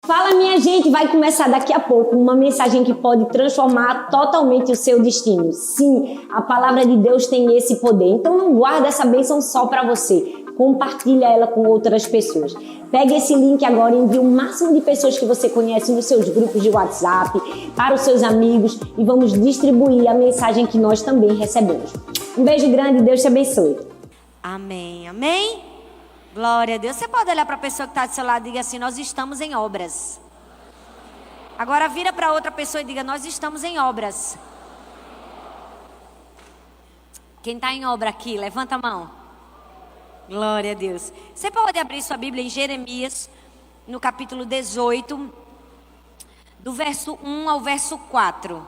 Fala, minha gente, vai começar daqui a pouco uma mensagem que pode transformar totalmente o seu destino. Sim, a palavra de Deus tem esse poder. Então não guarda essa bênção só para você. Compartilha ela com outras pessoas. Pega esse link agora e envia o máximo de pessoas que você conhece nos seus grupos de WhatsApp, para os seus amigos, e vamos distribuir a mensagem que nós também recebemos. Um beijo grande e Deus te abençoe. Amém, amém? Glória a Deus. Você pode olhar para a pessoa que está do seu lado e diga assim: nós estamos em obras. Agora vira para outra pessoa e diga: nós estamos em obras. Quem está em obra aqui, levanta a mão. Glória a Deus. Você pode abrir sua Bíblia em Jeremias, no capítulo 18, do verso 1 ao verso 4.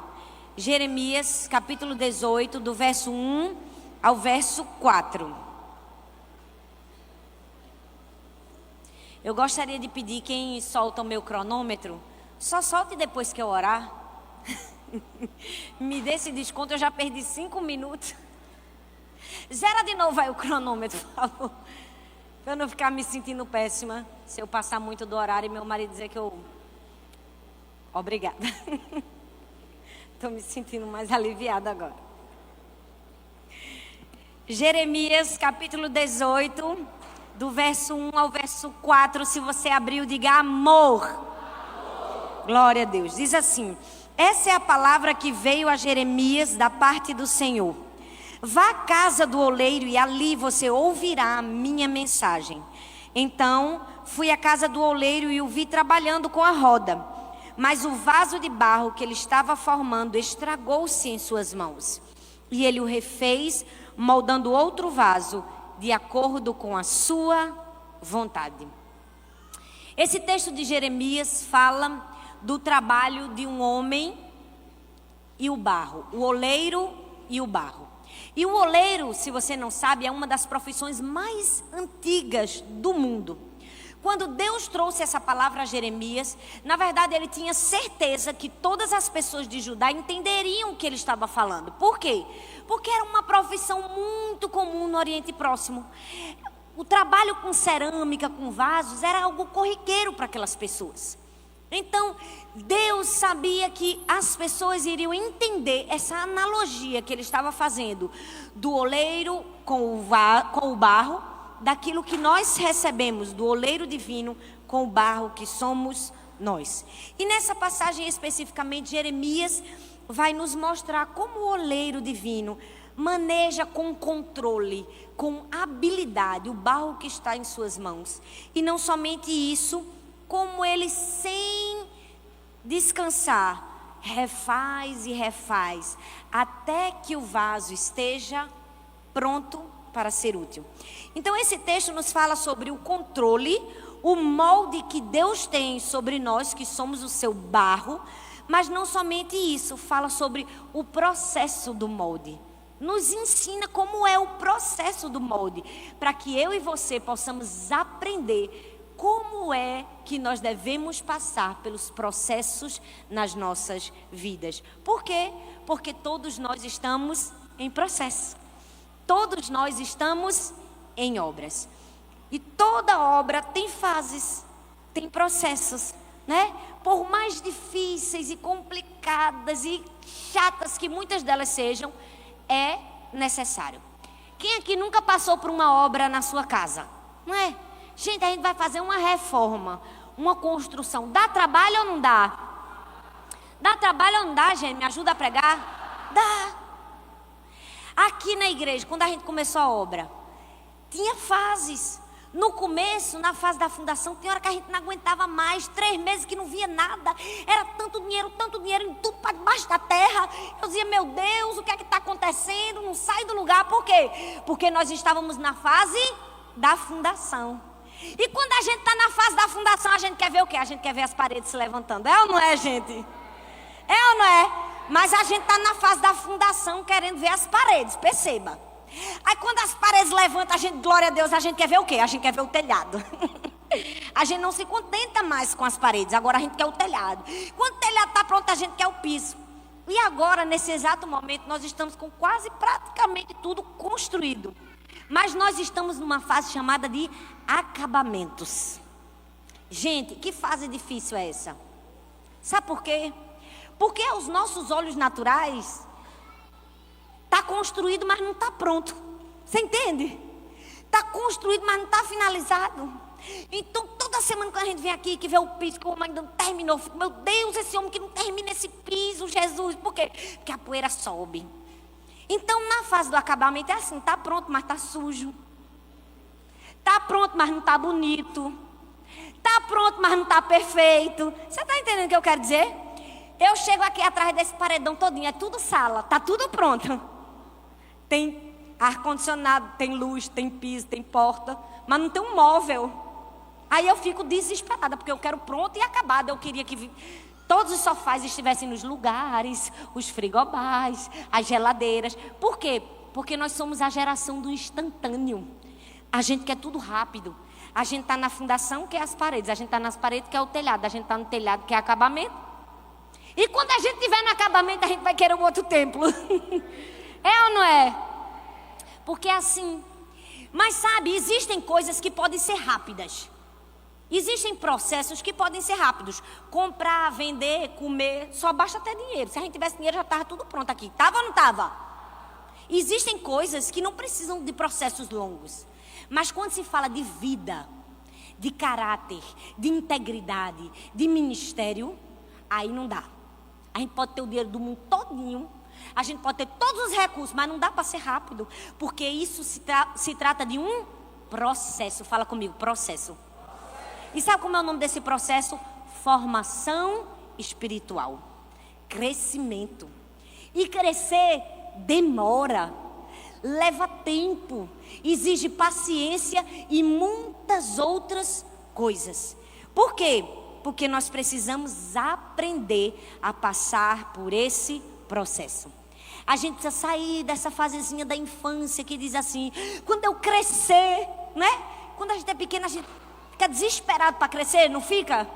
Jeremias, capítulo 18, do verso 1 ao verso 4. Eu gostaria de pedir quem solta o meu cronômetro, só solte depois que eu orar. Me dê esse desconto, eu já perdi 5 minutos. Zera de novo aí o cronômetro, por favor. Pra eu não ficar me sentindo péssima se eu passar muito do horário e meu marido dizer que eu... Obrigada. Estou me sentindo mais aliviada agora. Jeremias, capítulo 18... do verso 1 ao verso 4, se você abriu, diga amor. Glória a Deus. Diz assim: essa é a palavra que veio a Jeremias da parte do Senhor. Vá à casa do oleiro e ali você ouvirá a minha mensagem. Então fui à casa do oleiro e o vi trabalhando com a roda. Mas o vaso de barro que ele estava formando estragou-se em suas mãos. E ele o refez, moldando outro vaso, de acordo com a sua vontade. Esse texto de Jeremias fala do trabalho de um homem e o barro, o oleiro e o barro. E o oleiro, se você não sabe, é uma das profissões mais antigas do mundo. Quando Deus trouxe essa palavra a Jeremias, na verdade ele tinha certeza que todas as pessoas de Judá entenderiam o que ele estava falando. Por quê? Porque era uma profissão muito comum no Oriente Próximo. O trabalho com cerâmica, com vasos, era algo corriqueiro para aquelas pessoas. Então, Deus sabia que as pessoas iriam entender essa analogia que ele estava fazendo do oleiro com o barro, daquilo que nós recebemos do oleiro divino com o barro que somos nós. E nessa passagem especificamente, Jeremias vai nos mostrar como o oleiro divino maneja com controle, com habilidade o barro que está em suas mãos. E não somente isso, como ele sem descansar refaz e refaz até que o vaso esteja pronto para ser útil. Então esse texto nos fala sobre o controle, o molde que Deus tem sobre nós, que somos o seu barro. Mas não somente isso, fala sobre o processo do molde. Nos ensina como é o processo do molde, para que eu e você possamos aprender como é que nós devemos passar pelos processos nas nossas vidas. Por quê? Porque todos nós estamos em processo. Todos nós estamos em obras. E toda obra tem fases, tem processos, né? Por mais difíceis e complicadas e chatas que muitas delas sejam, é necessário. Quem aqui nunca passou por uma obra na sua casa? Não é? Gente, a gente vai fazer uma reforma, uma construção. Dá trabalho ou não dá? Dá trabalho ou não dá, gente? Me ajuda a pregar? Dá. Aqui na igreja, quando a gente começou a obra, tinha fases. No começo, na fase da fundação, tem hora que a gente não aguentava mais, 3 meses que não via nada, era tanto dinheiro em tudo para debaixo da terra. Eu dizia, meu Deus, o que é que está acontecendo? Não sai do lugar, por quê? Porque nós estávamos na fase da fundação. E quando a gente está na fase da fundação, a gente quer ver o quê? A gente quer ver as paredes se levantando, é ou não é, gente? É ou não é? Mas a gente está na fase da fundação querendo ver as paredes, perceba. Aí quando as paredes levantam, a gente, glória a Deus, a gente quer ver o quê? A gente quer ver o telhado. A gente não se contenta mais com as paredes, agora a gente quer o telhado. Quando o telhado está pronto, a gente quer o piso. E agora, nesse exato momento, nós estamos com quase praticamente tudo construído. Mas nós estamos numa fase chamada de acabamentos. Gente, que fase difícil é essa? Sabe por quê? Porque aos nossos olhos naturais está construído, mas não está pronto. Você entende? Está construído, mas não está finalizado. Então toda semana quando a gente vem aqui, que vê o piso, que o homem ainda não terminou, eu fico, meu Deus, esse homem que não termina esse piso, Jesus. Por quê? Porque a poeira sobe. Então na fase do acabamento é assim, está pronto, mas está sujo. Está pronto, mas não está bonito. Está pronto, mas não está perfeito. Você está entendendo o que eu quero dizer? Eu chego aqui atrás desse paredão todinho, é tudo sala, está tudo pronto. Tem ar-condicionado, tem luz, tem piso, tem porta, mas não tem um móvel. Aí eu fico desesperada, porque eu quero pronto e acabado. Eu queria que todos os sofás estivessem nos lugares, os frigobás, as geladeiras. Por quê? Porque nós somos a geração do instantâneo. A gente quer tudo rápido. A gente está na fundação, que é as paredes. A gente está nas paredes, que é o telhado. A gente está no telhado, que é acabamento. E quando a gente estiver no acabamento, a gente vai querer um outro templo. É ou não é? Porque é assim. Mas sabe, existem coisas que podem ser rápidas. Existem processos que podem ser rápidos. Comprar, vender, comer, só basta ter dinheiro. Se a gente tivesse dinheiro, já estava tudo pronto aqui. Estava ou não estava? Existem coisas que não precisam de processos longos. Mas quando se fala de vida, de caráter, de integridade, de ministério, aí não dá. A gente pode ter o dinheiro do mundo todinho, a gente pode ter todos os recursos, mas não dá para ser rápido, porque isso se trata de um processo. Fala comigo, processo. E sabe como é o nome desse processo? Formação espiritual. Crescimento. E crescer demora, leva tempo, exige paciência e muitas outras coisas. Por quê? Porque nós precisamos aprender a passar por esse processo. A gente precisa sair dessa fasezinha da infância que diz assim, quando eu crescer, né? Quando a gente é pequena, a gente fica desesperado para crescer, não fica?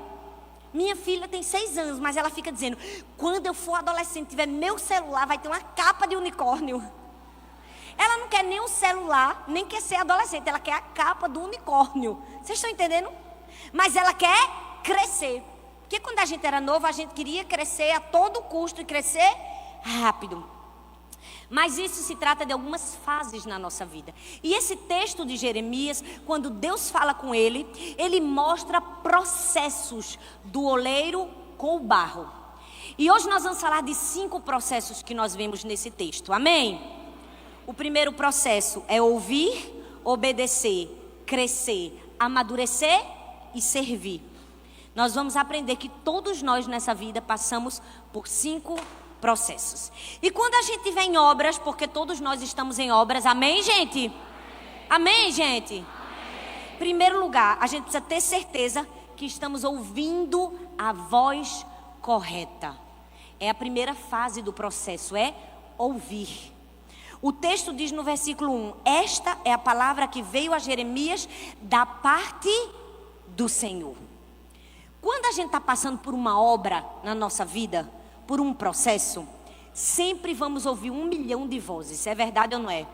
Minha filha tem 6 anos, mas ela fica dizendo, quando eu for adolescente, tiver meu celular, vai ter uma capa de unicórnio. Ela não quer nem um celular, nem quer ser adolescente, ela quer a capa do unicórnio. Vocês estão entendendo? Mas ela quer crescer. Porque quando a gente era novo, a gente queria crescer a todo custo e crescer rápido. Mas isso se trata de algumas fases na nossa vida. E esse texto de Jeremias, quando Deus fala com ele, ele mostra processos do oleiro com o barro. E hoje nós vamos falar de 5 processos que nós vemos nesse texto. Amém? O primeiro processo é ouvir, obedecer, crescer, amadurecer e servir. Nós vamos aprender que todos nós nessa vida passamos por 5 processos. E quando a gente estiver em obras, porque todos nós estamos em obras, amém, gente? Amém, gente? Amém. Primeiro lugar, a gente precisa ter certeza que estamos ouvindo a voz correta. É a primeira fase do processo, é ouvir. O texto diz no versículo 1, esta é a palavra que veio a Jeremias da parte do Senhor. Quando a gente está passando por uma obra na nossa vida, por um processo, sempre vamos ouvir 1 milhão de vozes, é verdade ou não é?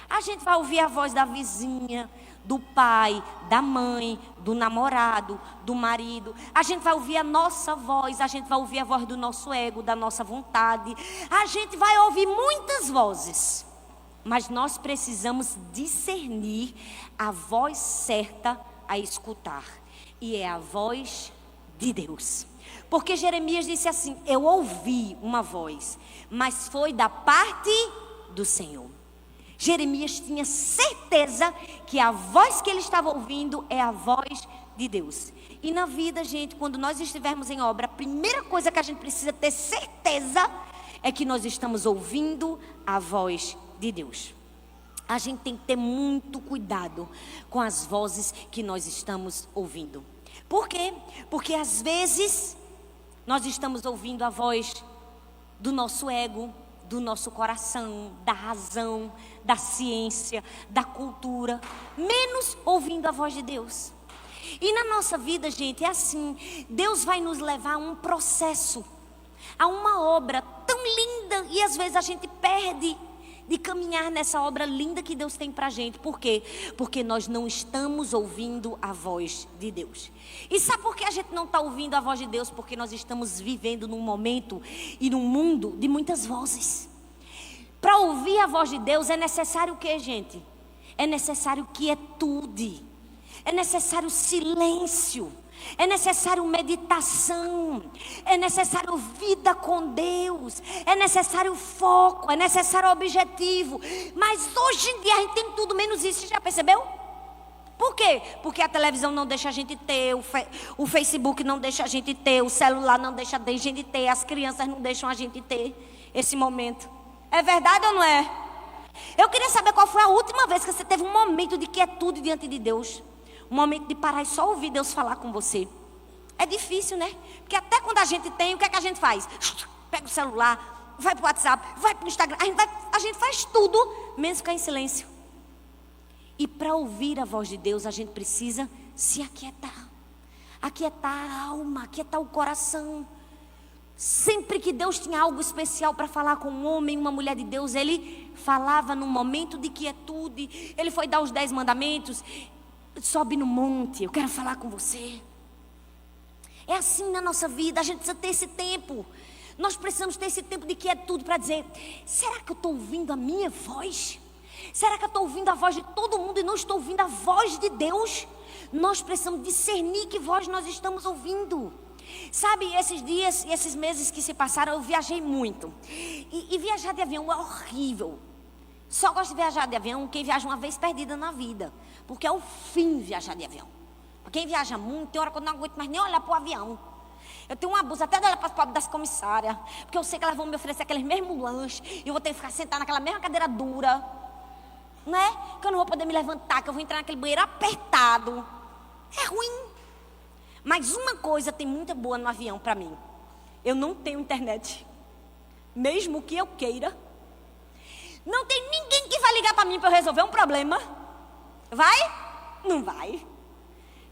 A gente vai ouvir a voz da vizinha, do pai, da mãe, do namorado, do marido. A gente vai ouvir a nossa voz, a gente vai ouvir a voz do nosso ego, da nossa vontade. A gente vai ouvir muitas vozes, mas nós precisamos discernir a voz certa a escutar, e é a voz de Deus. Porque Jeremias disse assim, eu ouvi uma voz, mas foi da parte do Senhor. Jeremias tinha certeza que a voz que ele estava ouvindo é a voz de Deus. E na vida, gente, quando nós estivermos em obra, a primeira coisa que a gente precisa ter certeza é que nós estamos ouvindo a voz de Deus. A gente tem que ter muito cuidado com as vozes que nós estamos ouvindo. Por quê? Porque às vezes nós estamos ouvindo a voz do nosso ego, do nosso coração, da razão, da ciência, da cultura, menos ouvindo a voz de Deus. E na nossa vida, gente, é assim, Deus vai nos levar a um processo, a uma obra tão linda, e às vezes a gente perde de caminhar nessa obra linda que Deus tem pra gente. Por quê? Porque nós não estamos ouvindo a voz de Deus. E sabe por que a gente não está ouvindo a voz de Deus? Porque nós estamos vivendo num momento e num mundo de muitas vozes. Para ouvir a voz de Deus é necessário o quê, gente? É necessário quietude, é necessário silêncio, é necessário meditação, é necessário vida com Deus, é necessário foco, é necessário objetivo. Mas hoje em dia a gente tem tudo menos isso, já percebeu? Por quê? Porque a televisão não deixa a gente ter, o Facebook não deixa a gente ter, o celular não deixa a gente ter, as crianças não deixam a gente ter esse momento. É verdade ou não é? Eu queria saber qual foi a última vez que você teve um momento de quietude diante de Deus. Um momento de parar e só ouvir Deus falar com você. É difícil, né? Porque até quando a gente tem, o que é que a gente faz? Pega o celular, vai pro WhatsApp, vai pro Instagram. A gente faz tudo, menos ficar em silêncio. E para ouvir a voz de Deus, a gente precisa se aquietar. Aquietar a alma, aquietar o coração. Sempre que Deus tinha algo especial para falar com um homem, uma mulher de Deus, Ele falava num momento de quietude. Ele foi dar os 10 mandamentos. Sobe no monte, eu quero falar com você. É assim na nossa vida, a gente precisa ter esse tempo. Nós precisamos ter esse tempo de quietude para dizer: será que eu estou ouvindo a minha voz? Será que eu estou ouvindo a voz de todo mundo e não estou ouvindo a voz de Deus? Nós precisamos discernir que voz nós estamos ouvindo. Sabe, esses dias e esses meses que se passaram, eu viajei muito. E viajar de avião é horrível. Só gosto de viajar de avião quem viaja uma vez perdida na vida. Porque é o fim viajar de avião. Quem viaja muito, tem hora que eu não aguento mais nem olhar para o avião. Eu tenho um abuso até de olhar para as pobres das comissárias. Porque eu sei que elas vão me oferecer aqueles mesmos lanches. E eu vou ter que ficar sentada naquela mesma cadeira dura. Né? Que eu não vou poder me levantar, que eu vou entrar naquele banheiro apertado. É ruim. Mas uma coisa tem muita boa no avião para mim. Eu não tenho internet. Mesmo que eu queira. Não tem ninguém que vai ligar para mim para eu resolver um problema. Vai? Não vai.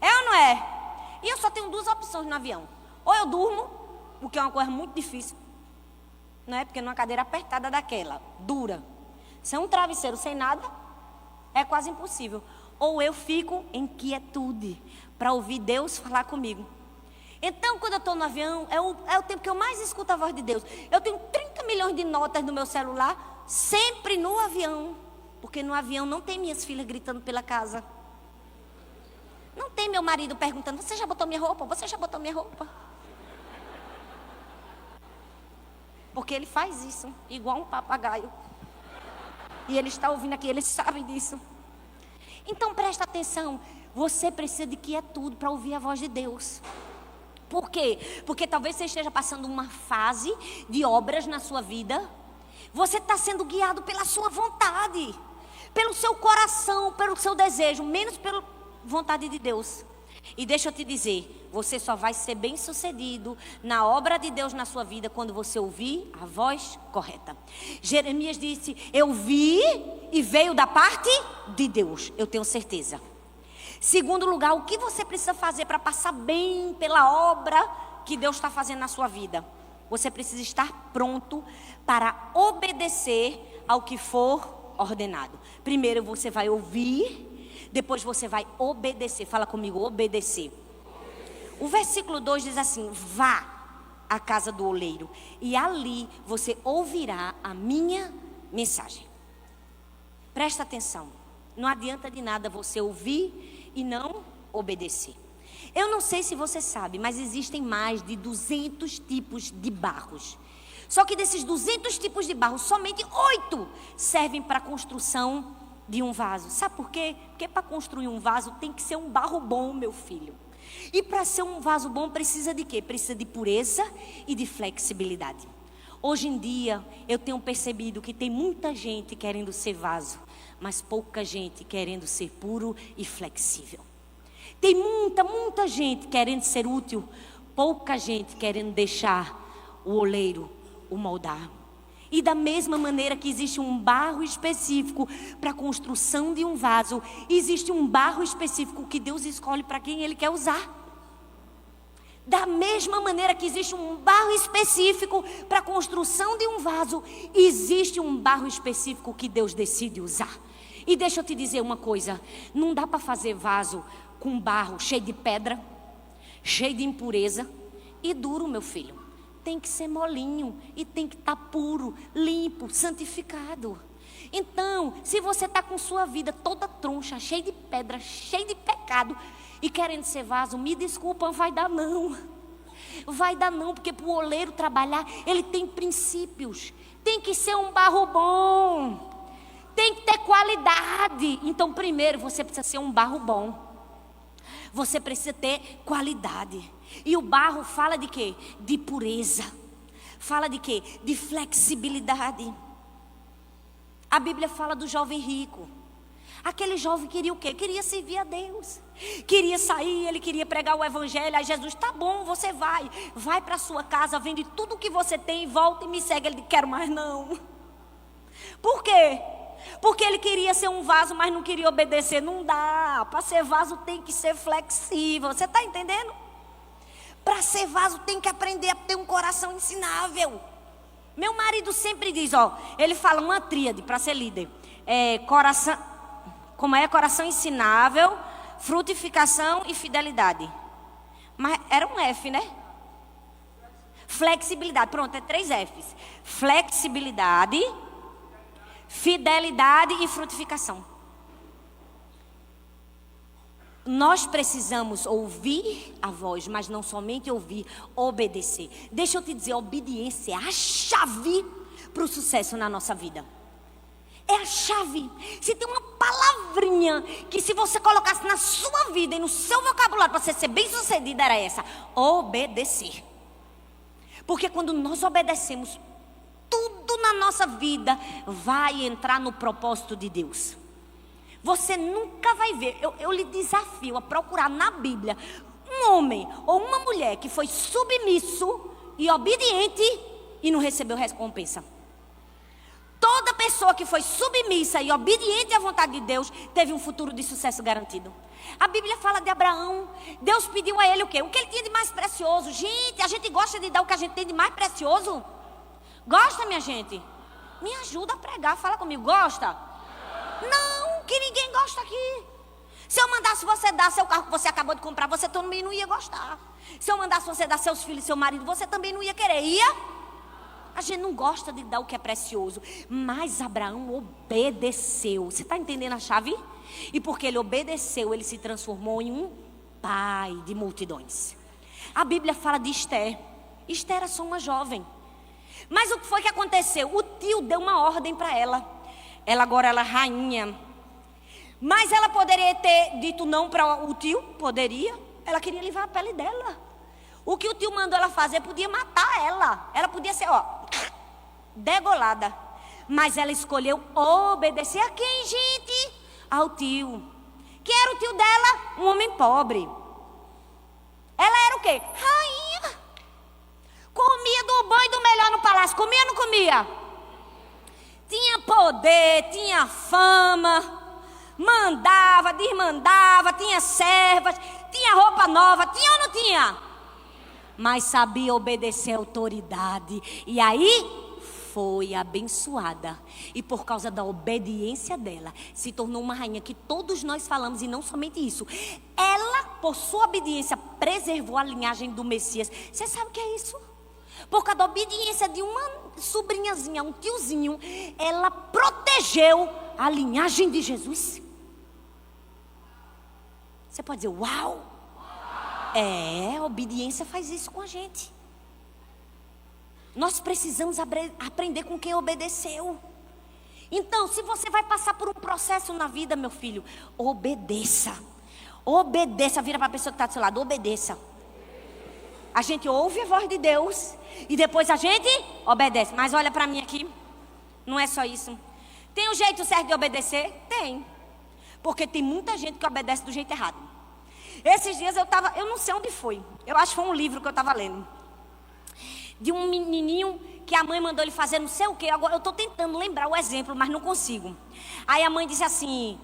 É ou não é? E eu só tenho 2 opções no avião. Ou eu durmo, o que é uma coisa muito difícil. Não é? Porque numa cadeira apertada daquela, dura, sem um travesseiro, sem nada, é quase impossível. Ou eu fico em quietude para ouvir Deus falar comigo. Então, quando eu estou no avião, é o tempo que eu mais escuto a voz de Deus. Eu tenho 30 milhões de notas no meu celular, sempre no avião. Porque no avião não tem minhas filhas gritando pela casa. Não tem meu marido perguntando: você já botou minha roupa? Você já botou minha roupa? Porque ele faz isso, igual um papagaio. E ele está ouvindo aqui, ele sabe disso. Então presta atenção, você precisa de quietude para ouvir a voz de Deus. Por quê? Porque talvez você esteja passando uma fase de obras na sua vida. Você está sendo guiado pela sua vontade, pelo seu coração, pelo seu desejo, menos pela vontade de Deus. E deixa eu te dizer, você só vai ser bem sucedido na obra de Deus na sua vida quando você ouvir a voz correta. Jeremias disse: eu vi e veio da parte de Deus, eu tenho certeza. Segundo lugar, o que você precisa fazer para passar bem pela obra que Deus está fazendo na sua vida? Você precisa estar pronto para obedecer ao que for ordenado. Primeiro você vai ouvir, depois você vai obedecer. Fala comigo, obedecer. O versículo 2 diz assim: vá à casa do oleiro e ali você ouvirá a minha mensagem. Presta atenção, não adianta de nada você ouvir e não obedecer. Eu não sei se você sabe, mas existem mais de 200 tipos de barros. Só que desses 200 tipos de barro, somente 8 servem para a construção de um vaso. Sabe por quê? Porque para construir um vaso tem que ser um barro bom, meu filho. E para ser um vaso bom precisa de quê? Precisa de pureza e de flexibilidade. Hoje em dia eu tenho percebido que tem muita gente querendo ser vaso, mas pouca gente querendo ser puro e flexível. Tem muita gente querendo ser útil, pouca gente querendo deixar o oleiro o moldar. E da mesma maneira que existe um barro específico para a construção de um vaso, existe um barro específico que Deus escolhe para quem Ele quer usar. Da mesma maneira que existe um barro específico para a construção de um vaso, existe um barro específico que Deus decide usar. E deixa eu te dizer uma coisa, não dá para fazer vaso com barro cheio de pedra, cheio de impureza e duro, meu filho. Tem que ser molinho e tem que estar puro, limpo, santificado. Então, se você está com sua vida toda troncha, cheia de pedra, cheia de pecado e querendo ser vaso, me desculpa, vai dar não. Vai dar não, porque para o oleiro trabalhar, ele tem princípios. Tem que ser um barro bom. Tem que ter qualidade. Então, primeiro, você precisa ser um barro bom. Você precisa ter qualidade. E o barro fala de quê? De pureza. Fala de quê? De flexibilidade. A Bíblia fala do jovem rico. Aquele jovem queria o quê? Queria servir a Deus. Queria sair, ele queria pregar o evangelho. Aí Jesus, tá bom, você vai. Vai para sua casa, vende tudo o que você tem, volta e me segue. Ele disse, quero mais não. Por quê? Porque ele queria ser um vaso, mas não queria obedecer. Não dá. Para ser vaso tem que ser flexível. Você está entendendo? Para ser vaso tem que aprender a ter um coração ensinável. Meu marido sempre diz, ele fala uma tríade para ser líder. Coração, coração ensinável, frutificação e fidelidade. Mas era um F, né? Flexibilidade. Pronto, é 3 Fs. Flexibilidade, fidelidade e frutificação. Nós precisamos ouvir a voz, mas não somente ouvir, obedecer. Deixa eu te dizer, a obediência é a chave para o sucesso na nossa vida. É a chave. Se tem uma palavrinha que se você colocasse na sua vida e no seu vocabulário para você ser bem sucedida, era essa: obedecer. Porque quando nós obedecemos, tudo na nossa vida vai entrar no propósito de Deus. Você nunca vai ver, eu lhe desafio a procurar na Bíblia um homem ou uma mulher que foi submisso e obediente e não recebeu recompensa. Toda pessoa que foi submissa e obediente à vontade de Deus teve um futuro de sucesso garantido. A Bíblia fala de Abraão. Deus pediu a ele o quê? O que ele tinha de mais precioso. Gente, a gente gosta de dar o que a gente tem de mais precioso? Gosta, minha gente? Me ajuda a pregar, fala comigo, gosta? Não, que ninguém gosta aqui. Se eu mandasse você dar seu carro que você acabou de comprar, você também não ia gostar. Se eu mandasse você dar seus filhos e seu marido, você também não ia querer, ia? A gente não gosta de dar o que é precioso. Mas Abraão obedeceu. Você está entendendo a chave? E porque ele obedeceu, ele se transformou em um pai de multidões. A Bíblia fala de Esther. Esther era só uma jovem. Mas o que foi que aconteceu? O tio deu uma ordem para ela. Ela agora é rainha. Mas ela poderia ter dito não para o tio? Poderia. Ela queria livrar a pele dela. O que o tio mandou ela fazer podia matar ela. Ela podia ser, degolada. Mas ela escolheu obedecer a quem, gente? Ao tio. Quem era o tio dela? Um homem pobre. Ela era o quê? Rainha. Comia do bom e do melhor no palácio. Comia ou não comia? Tinha poder, tinha fama, mandava, desmandava, tinha servas, tinha roupa nova, tinha ou não tinha? Mas sabia obedecer a autoridade. E aí foi abençoada. E por causa da obediência dela, se tornou uma rainha que todos nós falamos. E não somente isso, ela, por sua obediência, preservou a linhagem do Messias. Você sabe o que é isso? Por causa da obediência de uma sobrinhazinha, um tiozinho, ela protegeu a linhagem de Jesus. Você pode dizer, uau! A obediência faz isso com a gente. Nós precisamos aprender com quem obedeceu. Então, se você vai passar por um processo na vida, meu filho, obedeça. Obedeça, vira para a pessoa que está do seu lado, obedeça. A gente ouve a voz de Deus e depois a gente obedece. Mas olha para mim aqui, não é só isso. Tem um jeito certo de obedecer? Tem. Porque tem muita gente que obedece do jeito errado. Esses dias eu não sei onde foi. Eu acho que foi um livro que eu estava lendo. De um menininho que a mãe mandou ele fazer não sei o quê. Agora eu estou tentando lembrar o exemplo, mas não consigo. Aí a mãe disse assim: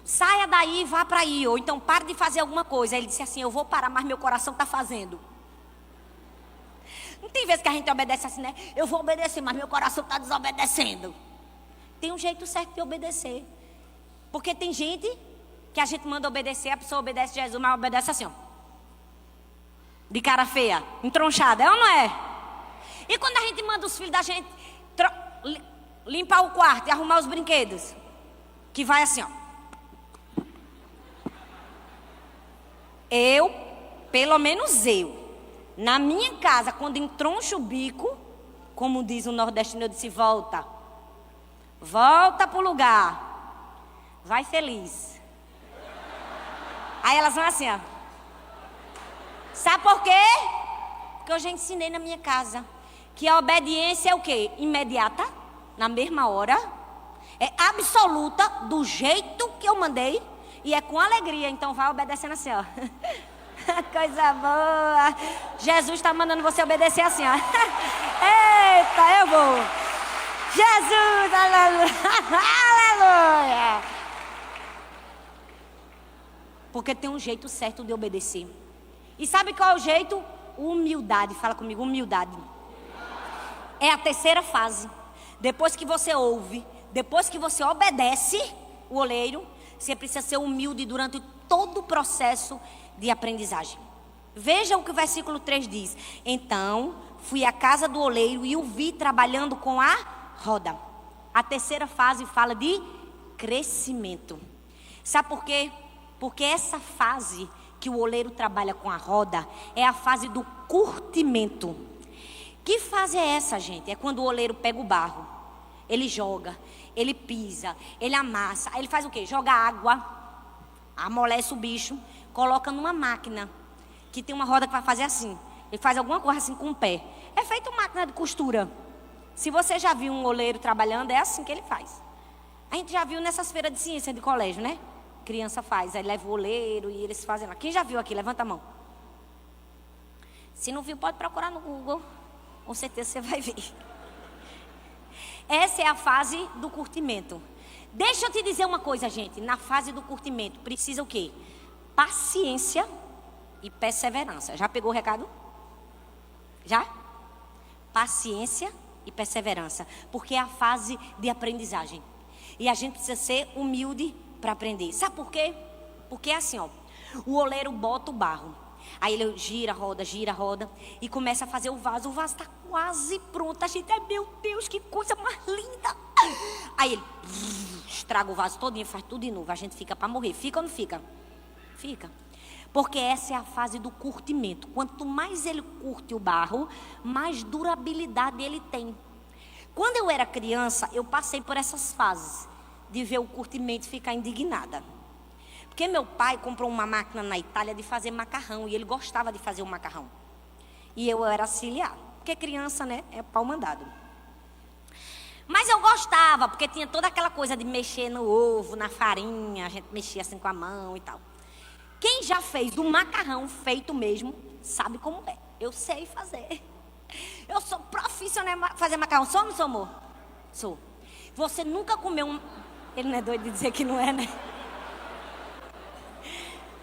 saia daí e vá para aí. Ou então pare de fazer alguma coisa. Aí ele disse assim: eu vou parar, mas meu coração está fazendo. vezes que a gente obedece assim, né? Eu vou obedecer, mas meu coração está desobedecendo. Tem um jeito certo de obedecer. Porque tem gente que a gente manda obedecer, a pessoa obedece Jesus, mas obedece assim, ó. De cara feia, entronchada, é ou não é? E quando a gente manda os filhos da gente limpar o quarto e arrumar os brinquedos, que vai assim, ó. Pelo menos eu, na minha casa, quando entroncho o bico, como diz o nordestino, eu disse, volta pro lugar, vai feliz. Aí elas vão assim, ó. Sabe por quê? Porque eu já ensinei na minha casa que a obediência é o quê? Imediata, na mesma hora, é absoluta, do jeito que eu mandei, e é com alegria. Então vai obedecendo assim, ó. Coisa boa. Jesus está mandando você obedecer assim, ó. Eita, eu vou. Jesus, aleluia. Aleluia. Porque tem um jeito certo de obedecer. E sabe qual é o jeito? Humildade. Fala comigo, humildade. É a terceira fase. Depois que você ouve, depois que você obedece o oleiro, você precisa ser humilde durante todo o processo de aprendizagem. Veja o que o versículo 3 diz. Então, fui à casa do oleiro e o vi trabalhando com a roda. A terceira fase fala de crescimento. Sabe por quê? Porque essa fase que o oleiro trabalha com a roda é a fase do curtimento. Que fase é essa, gente? É quando o oleiro pega o barro, ele joga, ele pisa, ele amassa. Aí ele faz o quê? Joga água, amolece o bicho, coloca numa máquina que tem uma roda que vai fazer assim. Ele faz alguma coisa assim com o pé. É feito máquina de costura. Se você já viu um oleiro trabalhando, é assim que ele faz. A gente já viu nessas feiras de ciência de colégio, né? Criança faz, aí leva o oleiro e eles fazem lá. Quem já viu aqui? Levanta a mão. Se não viu, pode procurar no Google. Com certeza você vai ver. Essa é a fase do curtimento. Deixa eu te dizer uma coisa, gente. Na fase do curtimento, precisa o quê? Paciência e perseverança. Já pegou o recado? Já? Paciência e perseverança. Porque é a fase de aprendizagem. E a gente precisa ser humilde para aprender. Sabe por quê? Porque é assim, ó. O oleiro bota o barro. Aí ele gira, roda e começa a fazer o vaso. O vaso está quase pronto. A gente, meu Deus, que coisa mais linda. Aí ele estraga o vaso todinho, faz tudo de novo. A gente fica para morrer. Fica ou não fica? Fica. Porque essa é a fase do curtimento. Quanto mais ele curte o barro, mais durabilidade ele tem. Quando eu era criança, eu passei por essas fases de ver o curtimento e ficar indignada. Porque meu pai comprou uma máquina na Itália de fazer macarrão. E ele gostava de fazer o macarrão. E eu era auxiliar. Porque criança, né, é pau mandado. Mas eu gostava, porque tinha toda aquela coisa de mexer no ovo, na farinha. A gente mexia assim com a mão e tal. Quem já fez um macarrão feito mesmo, sabe como é. Eu sei fazer. Eu sou profissional em fazer macarrão. Sou ou não sou, amor? Sou. Você nunca comeu um... Ele não é doido de dizer que não é, né?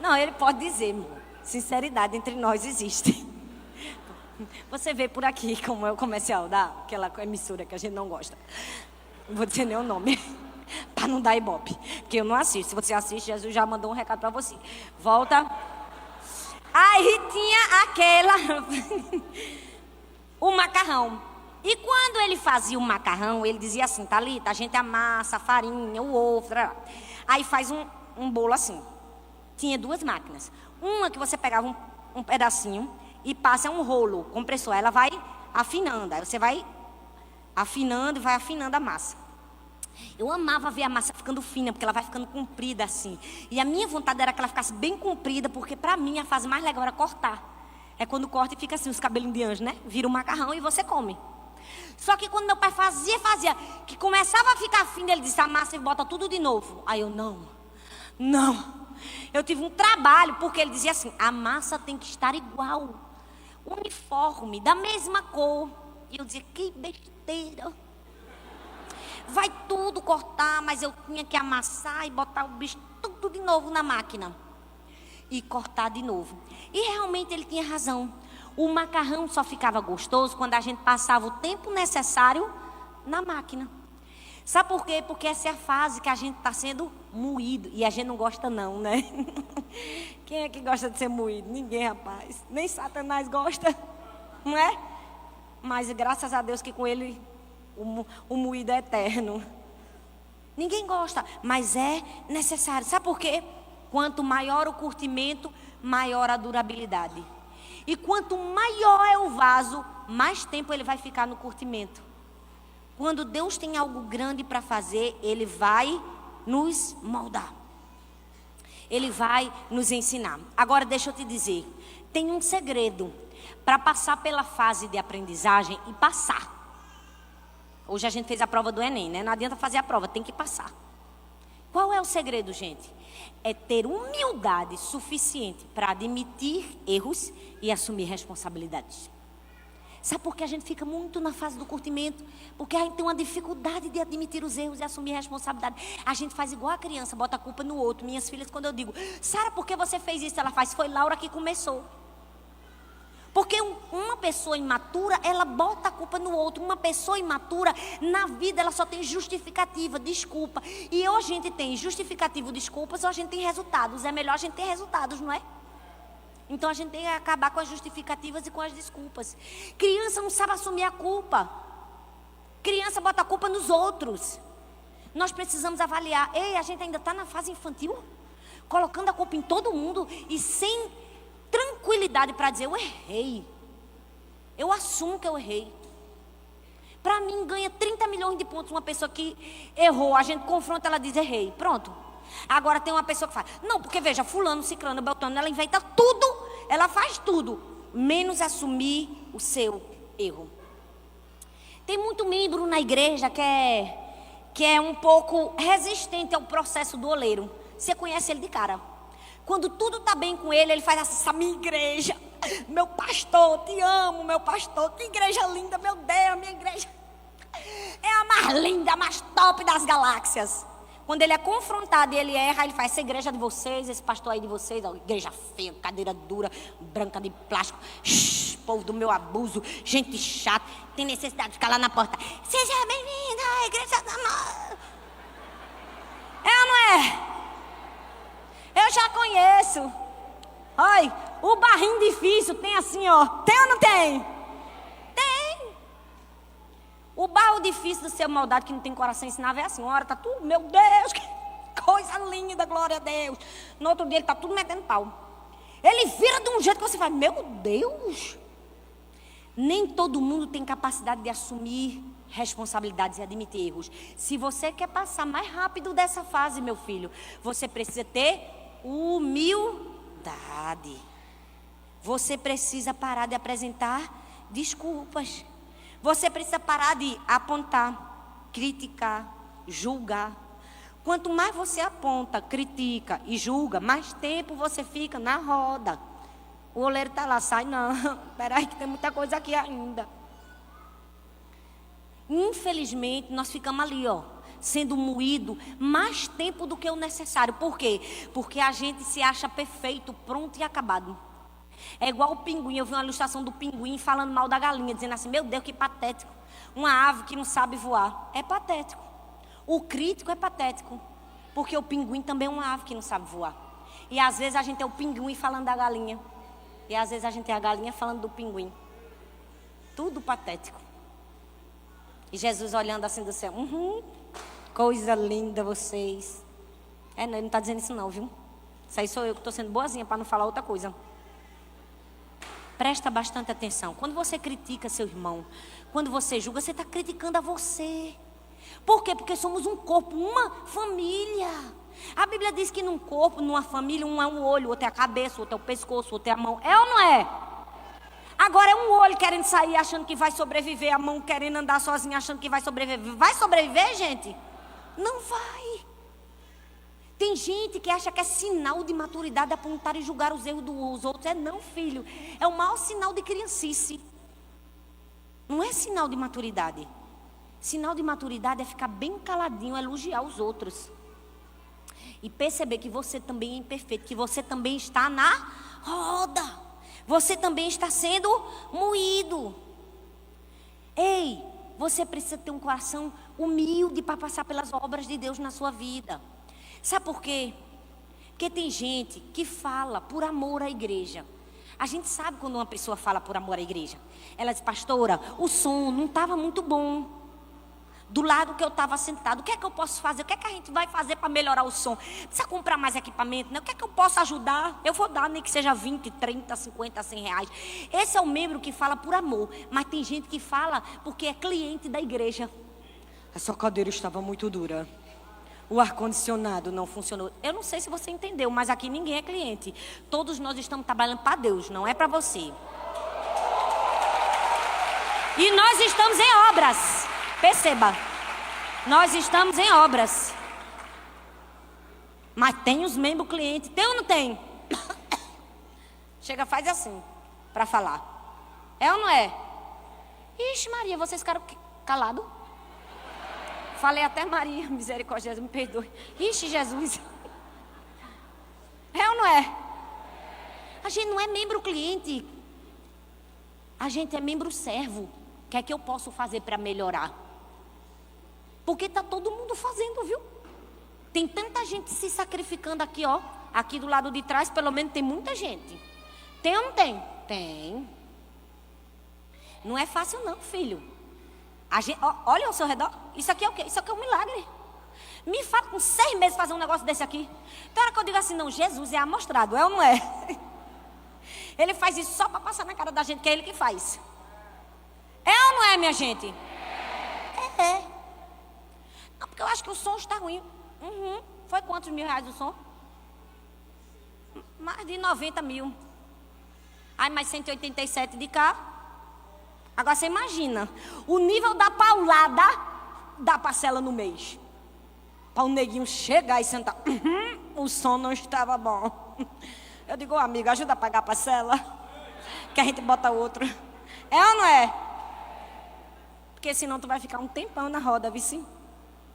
Não, ele pode dizer, amor. Sinceridade entre nós existe. Você vê por aqui como é o comercial daquela emissora que a gente não gosta. Não vou dizer nem o nome. Para não dar ibope. Porque eu não assisto. Se você assiste, Jesus já mandou um recado para você. Volta. Aí tinha aquela... o macarrão. E quando ele fazia o macarrão, ele dizia assim, Thalita, a gente amassa a farinha, o ovo, aí faz um bolo assim. Tinha duas máquinas. Uma que você pegava um pedacinho e passa um rolo compressor. Ela vai afinando. Aí você vai afinando e vai afinando a massa. Eu amava ver a massa ficando fina, porque ela vai ficando comprida assim. E a minha vontade era que ela ficasse bem comprida, porque para mim a fase mais legal era cortar. É quando corta e fica assim, os cabelinhos de anjo, né? Vira um macarrão e você come. Só que quando meu pai fazia, que começava a ficar fina, ele disse, a massa e bota tudo de novo. Aí eu, não. Eu tive um trabalho, porque ele dizia assim, a massa tem que estar igual, uniforme, da mesma cor. E eu dizia, que besteira. Vai tudo cortar, mas eu tinha que amassar e botar o bicho tudo de novo na máquina. E cortar de novo. E realmente ele tinha razão. O macarrão só ficava gostoso quando a gente passava o tempo necessário na máquina. Sabe por quê? Porque essa é a fase que a gente está sendo moído. E a gente não gosta não, né? Quem é que gosta de ser moído? Ninguém, rapaz. Nem Satanás gosta, não é? Mas graças a Deus que com ele o moído é eterno. Ninguém gosta, mas é necessário. Sabe por quê? Quanto maior o curtimento, maior a durabilidade. E quanto maior é o vaso, mais tempo ele vai ficar no curtimento. Quando Deus tem algo grande para fazer, Ele vai nos moldar. Ele vai nos ensinar. Agora deixa eu te dizer, tem um segredo para passar pela fase de aprendizagem e passar. Hoje a gente fez a prova do Enem, né? Não adianta fazer a prova, tem que passar. Qual é o segredo, gente? É ter humildade suficiente para admitir erros e assumir responsabilidades. Sabe por que a gente fica muito na fase do curtimento? Porque a gente tem uma dificuldade de admitir os erros e assumir a responsabilidade. A gente faz igual a criança, bota a culpa no outro. Minhas filhas, quando eu digo, Sara, por que você fez isso? Ela faz, foi Laura que começou. Porque uma pessoa imatura, ela bota a culpa no outro. Uma pessoa imatura, na vida, ela só tem justificativa, desculpa. E ou a gente tem justificativo, desculpas, ou a gente tem resultados. É melhor a gente ter resultados, não é? Então a gente tem que acabar com as justificativas e com as desculpas. Criança não sabe assumir a culpa. Criança bota a culpa nos outros. Nós precisamos avaliar. Ei, a gente ainda está na fase infantil? Colocando a culpa em todo mundo e sem tranquilidade para dizer, eu errei. Eu assumo que eu errei. Para mim, ganha 30 milhões de pontos uma pessoa que errou. A gente confronta, ela diz, errei. Pronto. Agora tem uma pessoa que fala, não, porque veja, fulano, ciclano, beltrano, ela inventa tudo, ela faz tudo, menos assumir o seu erro. Tem muito membro na igreja que é um pouco resistente ao processo do oleiro. Você conhece ele de cara. Quando tudo está bem com ele, ele faz assim, essa minha igreja, meu pastor, te amo, meu pastor, que igreja linda, meu Deus, minha igreja é a mais linda, a mais top das galáxias. Quando ele é confrontado e ele erra, ele faz essa igreja de vocês, esse pastor aí de vocês, ó, igreja feia, cadeira dura, branca de plástico, povo do meu abuso, gente chata, tem necessidade de ficar lá na porta. Seja bem-vindo à igreja da nossa. É ou não é? Eu já conheço. Olha, o barrinho difícil tem assim, ó. Tem ou não tem? Tem. O barro difícil do seu maldade que não tem coração ensinava é assim. Uma hora tá tudo, meu Deus, que coisa linda, glória a Deus. No outro dia ele tá tudo metendo pau. Ele vira de um jeito que você fala, meu Deus. Nem todo mundo tem capacidade de assumir responsabilidades e admitir erros. Se você quer passar mais rápido dessa fase, meu filho, você precisa ter humildade. Você precisa parar de apresentar desculpas. Você precisa parar de apontar, criticar, julgar. Quanto mais você aponta, critica e julga, mais tempo você fica na roda. O oleiro está lá, sai não, peraí que tem muita coisa aqui ainda. Infelizmente, nós ficamos ali, ó, sendo moído mais tempo do que o necessário. Por quê? Porque a gente se acha perfeito, pronto e acabado. É igual o pinguim. Eu vi uma ilustração do pinguim falando mal da galinha, dizendo assim, meu Deus, que patético. Uma ave que não sabe voar. É patético. O crítico é patético. Porque o pinguim também é uma ave que não sabe voar. E às vezes a gente é o pinguim falando da galinha. E às vezes a gente é a galinha falando do pinguim. Tudo patético. E Jesus olhando assim do céu. Coisa linda vocês. Não, ele não está dizendo isso não, viu? Isso aí sou eu que estou sendo boazinha para não falar outra coisa. Presta bastante atenção. Quando você critica seu irmão, quando você julga, você está criticando a você. Por quê? Porque somos um corpo, uma família. A Bíblia diz que num corpo, numa família, um é um olho, outro é a cabeça, outro é o pescoço, outro é a mão. É ou não é? Agora é um olho querendo sair achando que vai sobreviver, a mão querendo andar sozinha achando que vai sobreviver. Vai sobreviver, gente? Não vai. Tem gente que acha que é sinal de maturidade apontar e julgar os erros dos outros. É não, filho. É o maior sinal de criancice. Não é sinal de maturidade. Sinal de maturidade é ficar bem caladinho, elogiar os outros. E perceber que você também é imperfeito, que você também está na roda. Você também está sendo moído. Ei, você precisa ter um coração humilde para passar pelas obras de Deus na sua vida. Sabe por quê? Porque tem gente que fala por amor à igreja. A gente sabe quando uma pessoa fala por amor à igreja. Ela diz, pastora, o som não estava muito bom. Do lado que eu estava sentado, o que é que eu posso fazer? O que é que a gente vai fazer para melhorar o som? Precisa comprar mais equipamento, né? O que é que eu posso ajudar? Eu vou dar, nem que seja 20, 30, 50, 100 reais. Esse é o membro que fala por amor. Mas tem gente que fala porque é cliente da igreja. Essa cadeira estava muito dura. O ar-condicionado não funcionou. Eu não sei se você entendeu, mas aqui ninguém é cliente. Todos nós estamos trabalhando para Deus, não é para você. E nós estamos em obras. Perceba, nós estamos em obras. Mas tem os membros clientes. Tem ou não tem? Chega, faz assim, para falar. É ou não é? Ixi, Maria, vocês ficaram calados? Falei até Maria, misericórdia, Jesus, me perdoe. Ixi, Jesus. É ou não é? A gente não é membro cliente. A gente é membro servo. O que é que eu posso fazer para melhorar? Porque está todo mundo fazendo, viu? Tem tanta gente se sacrificando aqui, ó. Aqui do lado de trás, pelo menos, tem muita gente. Tem ou não tem? Tem. Não é fácil não, filho. A gente, ó, olha ao seu redor. Isso aqui é o quê? Isso aqui é um milagre. Me fala com 6 meses fazer um negócio desse aqui. Tem hora que eu digo assim, não, Jesus é amostrado, é ou não é? Ele faz isso só para passar na cara da gente, que é ele que faz. É ou não é, minha gente? É. Não, porque eu acho que o som está ruim. Foi quantos mil reais o som? Mais de 90 mil. Aí mais 187 de cá. Agora você imagina o nível da paulada da parcela no mês. Para o neguinho chegar e sentar. O som não estava bom. Eu digo, amigo, ajuda a pagar a parcela. Que a gente bota outro. É ou não é? Porque senão tu vai ficar um tempão na roda, vice.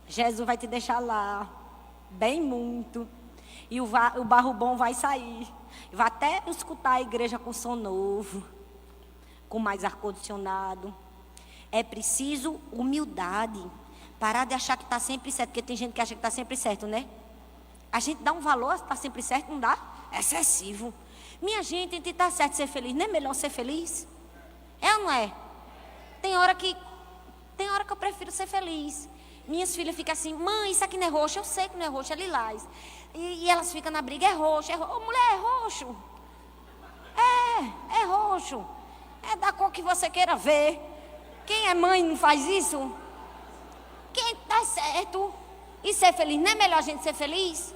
Jesus vai te deixar lá, bem muito. E o barro bom vai sair. Vai até escutar a igreja com som novo, com mais ar-condicionado. É preciso humildade. Parar de achar que está sempre certo. Porque tem gente que acha que está sempre certo, né? A gente dá um valor, está sempre certo, não dá? É excessivo. Minha gente, entre estar certo e ser feliz, não é melhor ser feliz? É ou não é? Tem hora que eu prefiro ser feliz. Minhas filhas ficam assim, mãe, isso aqui não é roxo. Eu sei que não é roxo, é lilás. E elas ficam na briga, é roxo, é roxo. Ô, mulher, é roxo. É roxo. É da cor que você queira ver. Quem é mãe não faz isso? Quem tá certo e ser feliz, não é melhor a gente ser feliz?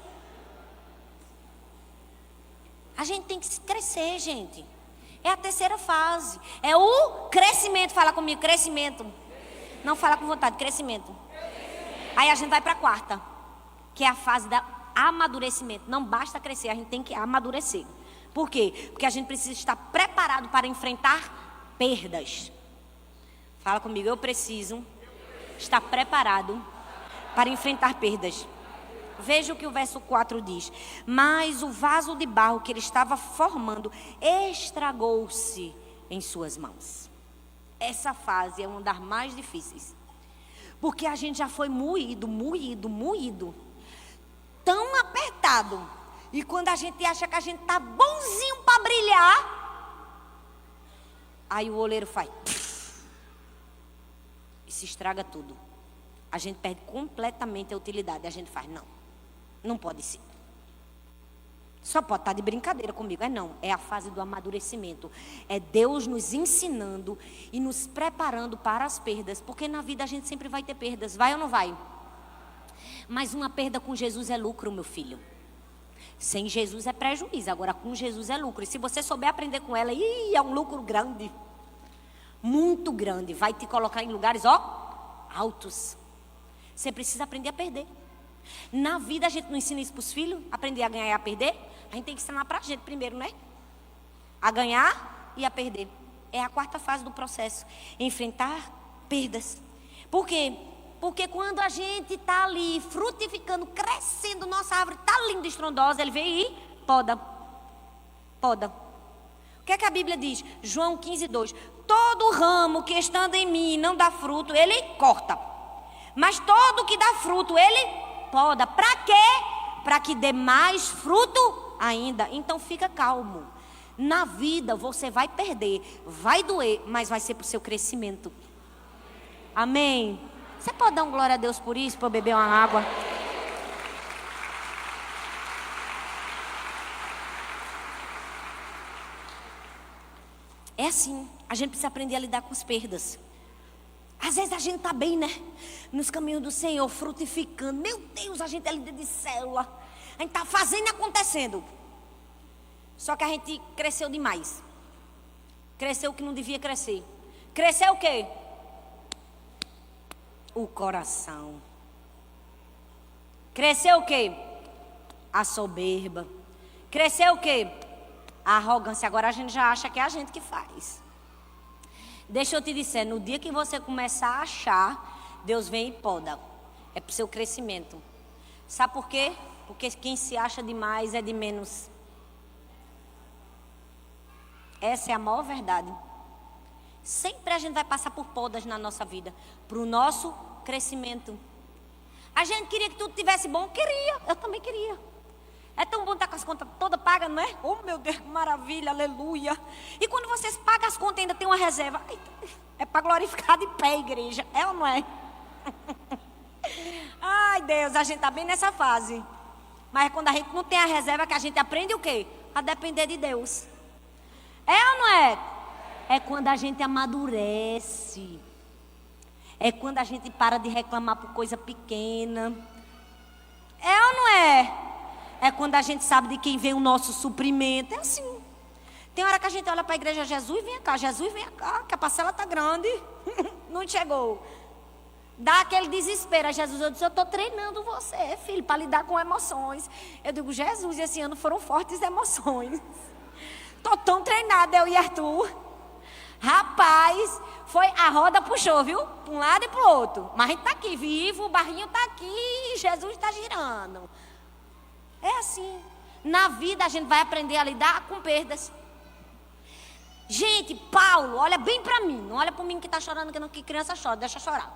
A gente tem que crescer, gente. É a terceira fase. É o crescimento. Fala comigo, crescimento. Não fala com vontade, crescimento. Aí a gente vai para a quarta, que é a fase da amadurecimento. Não basta crescer, a gente tem que amadurecer. Por quê? Porque a gente precisa estar preparado para enfrentar perdas. Fala comigo, eu preciso estar preparado para enfrentar perdas. Veja o que o verso 4 diz. Mas o vaso de barro que ele estava formando estragou-se em suas mãos. Essa fase é uma das mais difíceis. Porque a gente já foi moído. Tão apertado. E quando a gente acha que a gente está bonzinho para brilhar, aí o oleiro faz. E se estraga tudo. A gente perde completamente a utilidade. A gente faz, não pode ser. Só pode estar de brincadeira comigo. É a fase do amadurecimento. É Deus nos ensinando e nos preparando para as perdas. Porque na vida a gente sempre vai ter perdas. Vai ou não vai? Mas uma perda com Jesus é lucro, meu filho. Sem Jesus é prejuízo. Agora com Jesus é lucro. E se você souber aprender com ela, é um lucro grande. Muito grande. Vai te colocar em lugares, altos. Você precisa aprender a perder. Na vida a gente não ensina isso para os filhos. Aprender a ganhar e a perder. A gente tem que ensinar para a gente primeiro, né? A ganhar e a perder. É a quarta fase do processo. Enfrentar perdas. Por quê? Porque quando a gente está ali frutificando, crescendo, nossa árvore está linda e estrondosa, ele vem e poda. O que é que a Bíblia diz? João 15:2. Todo ramo que estando em mim não dá fruto, ele corta. Mas todo que dá fruto, ele poda. Para quê? Para que dê mais fruto ainda. Então fica calmo. Na vida você vai perder, vai doer, mas vai ser para o seu crescimento. Amém? Você pode dar um glória a Deus por isso, para eu beber uma água? É assim, a gente precisa aprender a lidar com as perdas. Às vezes a gente está bem, né? Nos caminhos do Senhor, frutificando. Meu Deus, a gente é líder de célula. A gente está fazendo e acontecendo. Só que a gente cresceu demais. Cresceu o que não devia crescer. Cresceu o quê? O coração. Cresceu o quê? A soberba. Cresceu o quê? A arrogância. Agora a gente já acha que é a gente que faz. Deixa eu te dizer, no dia que você começar a achar, Deus vem e poda. É para o seu crescimento. Sabe por quê? Porque quem se acha demais é de menos. Essa é a maior verdade. Sempre a gente vai passar por podas na nossa vida, para o nosso crescimento. A gente queria que tudo tivesse bom? Queria, eu também queria. É tão bom estar com as contas todas pagas, não é? Oh meu Deus, que maravilha, aleluia. E quando vocês pagam as contas ainda tem uma reserva. É para glorificar de pé, igreja, é ou não é? Ai Deus, a gente está bem nessa fase. Mas quando a gente não tem a reserva, que a gente aprende o quê? A depender de Deus. É ou não é? É quando a gente amadurece. É quando a gente para de reclamar por coisa pequena. É ou não é? É quando a gente sabe de quem vem o nosso suprimento. É assim. Tem hora que a gente olha para a igreja, Jesus vem cá, que a parcela está grande. Não chegou. Dá aquele desespero. A Jesus, eu disse, eu estou treinando você, filho, para lidar com emoções. Eu digo, Jesus, esse ano foram fortes emoções. Estou tão treinada, eu e Arthur. Rapaz, foi, a roda puxou, viu? Para um lado e para o outro. Mas a gente está aqui vivo, o barrinho está aqui, Jesus está girando. É assim. Na vida a gente vai aprender a lidar com perdas. Gente, Paulo, olha bem para mim. Não olha para mim que está chorando, que criança chora, deixa chorar.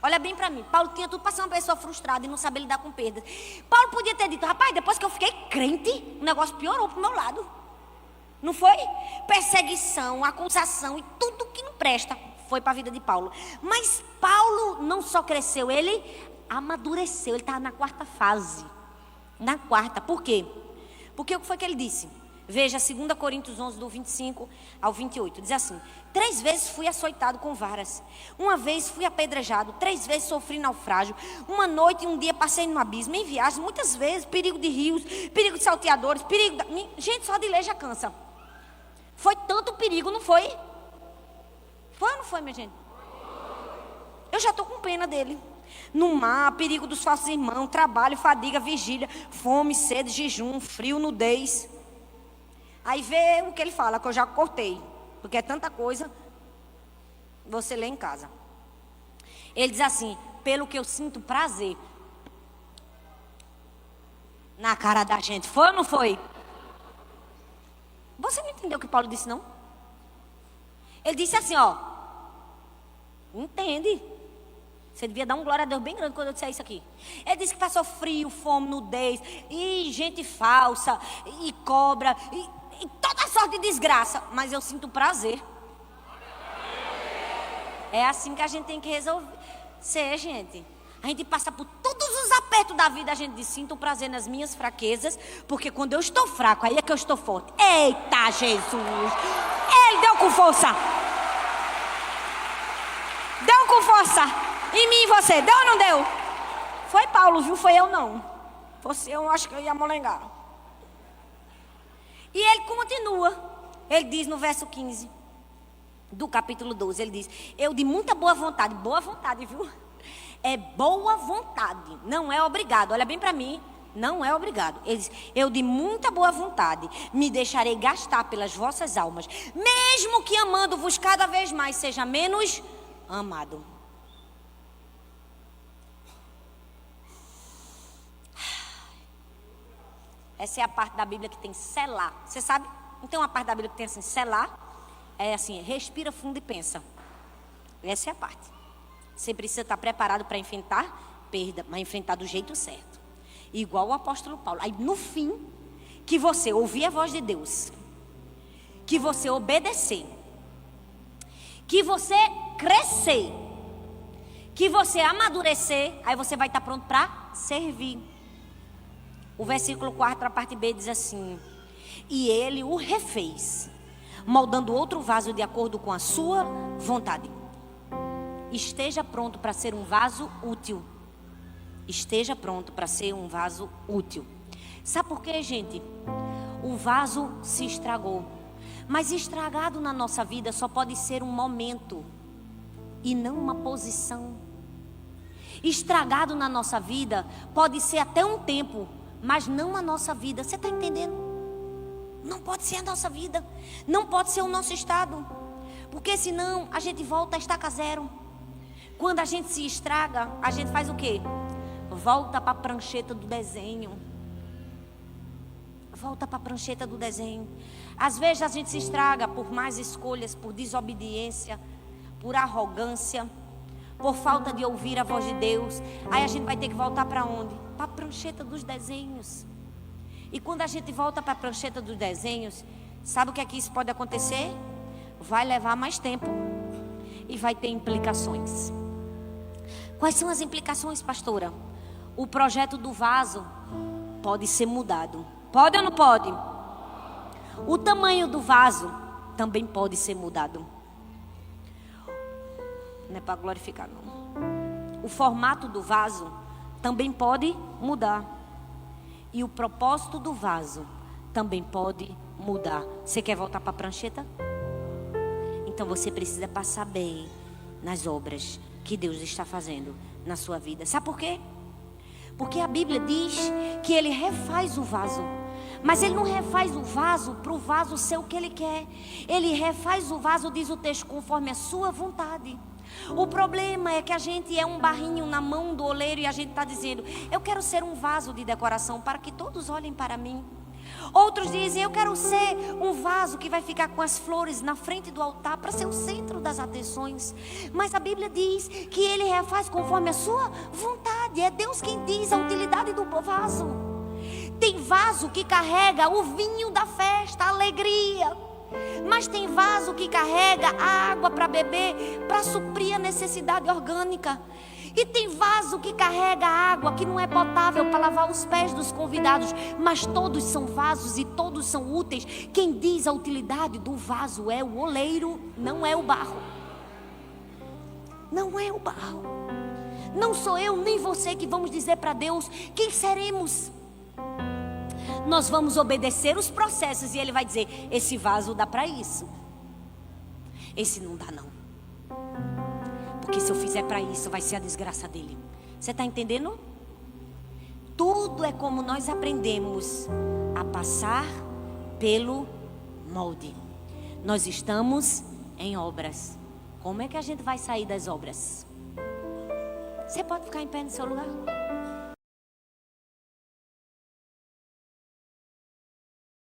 Olha bem para mim. Paulo tinha tudo para ser uma pessoa frustrada e não saber lidar com perdas. Paulo podia ter dito, rapaz, depois que eu fiquei crente, o negócio piorou pro meu lado. Não foi? Perseguição, acusação e tudo que não presta foi para a vida de Paulo. Mas Paulo não só cresceu, ele amadureceu. Ele estava na quarta fase. Na quarta. Por quê? Porque o que foi que ele disse? Veja, 2 Coríntios 11, do 25 ao 28. Diz assim: 3 vezes fui açoitado com varas. 1 vez fui apedrejado. 3 vezes sofri naufrágio. 1 noite e 1 dia passei no abismo. Em viagem, muitas vezes, perigo de rios, perigo de salteadores, perigo... Gente, só de ler já cansa. Foi tanto perigo, não foi? Foi ou não foi, minha gente? Eu já estou com pena dele. No mar, perigo dos falsos irmãos, trabalho, fadiga, vigília, fome, sede, jejum, frio, nudez. Aí vê o que ele fala, que eu já cortei. Porque é tanta coisa, você lê em casa. Ele diz assim: pelo que eu sinto prazer. Na cara da gente, foi ou não foi? Você não entendeu o que Paulo disse, não? Ele disse assim, ó. Entende? Você devia dar um glória a Deus bem grande quando eu disser isso aqui. Ele disse que passou frio, fome, nudez, e gente falsa, e cobra, e toda sorte de desgraça. Mas eu sinto prazer. É assim que a gente tem que resolver. Gente. A gente passa por todos os apertos da vida. A gente diz, sinto prazer nas minhas fraquezas. Porque quando eu estou fraco, aí é que eu estou forte. Eita, Jesus. Ele deu com força. Deu com força. Em mim e você, deu ou não deu? Foi Paulo, viu? Foi eu não. Fosse eu acho que eu ia molengar. E ele continua. Ele diz no verso 15 do capítulo 12, ele diz: eu de muita boa vontade, viu? É boa vontade, não é obrigado. Olha bem para mim, não é obrigado. Ele diz: eu de muita boa vontade me deixarei gastar pelas vossas almas, mesmo que amando-vos cada vez mais seja menos amado. Essa é a parte da Bíblia que tem selar. Você sabe? Não tem uma parte da Bíblia que tem assim, selar. É assim, respira fundo e pensa. Essa é a parte. Você precisa estar preparado para enfrentar perda, mas enfrentar do jeito certo. Igual o apóstolo Paulo. Aí no fim, que você ouvir a voz de Deus, que você obedecer, que você crescer, que você amadurecer, aí você vai estar pronto para servir. O versículo 4, a parte B diz assim: e ele o refez, moldando outro vaso de acordo com a sua vontade. Esteja pronto para ser um vaso útil. Esteja pronto para ser um vaso útil. Sabe por quê, gente? O vaso se estragou. Mas estragado na nossa vida só pode ser um momento e não uma posição. Estragado na nossa vida pode ser até um tempo, mas não a nossa vida. Você está entendendo? Não pode ser a nossa vida. Não pode ser o nosso estado. Porque senão a gente volta a estaca zero. Quando a gente se estraga, a gente faz o quê? Volta para a prancheta do desenho. Volta para a prancheta do desenho. Às vezes a gente se estraga por más escolhas, por desobediência, por arrogância, por falta de ouvir a voz de Deus. Aí a gente vai ter que voltar para onde? Para a prancheta dos desenhos. E quando a gente volta para a prancheta dos desenhos, sabe o que é que isso pode acontecer? Vai levar mais tempo e vai ter implicações. Quais são as implicações, pastora? O projeto do vaso pode ser mudado. Pode ou não pode? O tamanho do vaso também pode ser mudado. Não é para glorificar, não. O formato do vaso também pode mudar. E o propósito do vaso também pode mudar. Você quer voltar para a prancheta? Então você precisa passar bem nas obras que Deus está fazendo na sua vida. Sabe por quê? Porque a Bíblia diz que Ele refaz o vaso. Mas Ele não refaz o vaso para o vaso ser o que Ele quer. Ele refaz o vaso, diz o texto, conforme a sua vontade. O problema é que a gente é um barrinho na mão do oleiro e a gente está dizendo: eu quero ser um vaso de decoração para que todos olhem para mim. Outros dizem: eu quero ser um vaso que vai ficar com as flores na frente do altar para ser o centro das atenções. Mas a Bíblia diz que Ele refaz conforme a sua vontade. É Deus quem diz a utilidade do vaso. Tem vaso que carrega o vinho da festa, a alegria. Mas tem vaso que carrega a água para beber, para suprir a necessidade orgânica. E tem vaso que carrega água que não é potável para lavar os pés dos convidados. Mas todos são vasos e todos são úteis. Quem diz a utilidade do vaso é o oleiro, não é o barro. Não é o barro. Não sou eu nem você que vamos dizer para Deus quem seremos. Nós vamos obedecer os processos e Ele vai dizer: esse vaso dá para isso, esse não dá não. Porque se eu fizer para isso, vai ser a desgraça dele. Você está entendendo? Tudo é como nós aprendemos a passar pelo molde. Nós estamos em obras. Como é que a gente vai sair das obras? Você pode ficar em pé no seu lugar?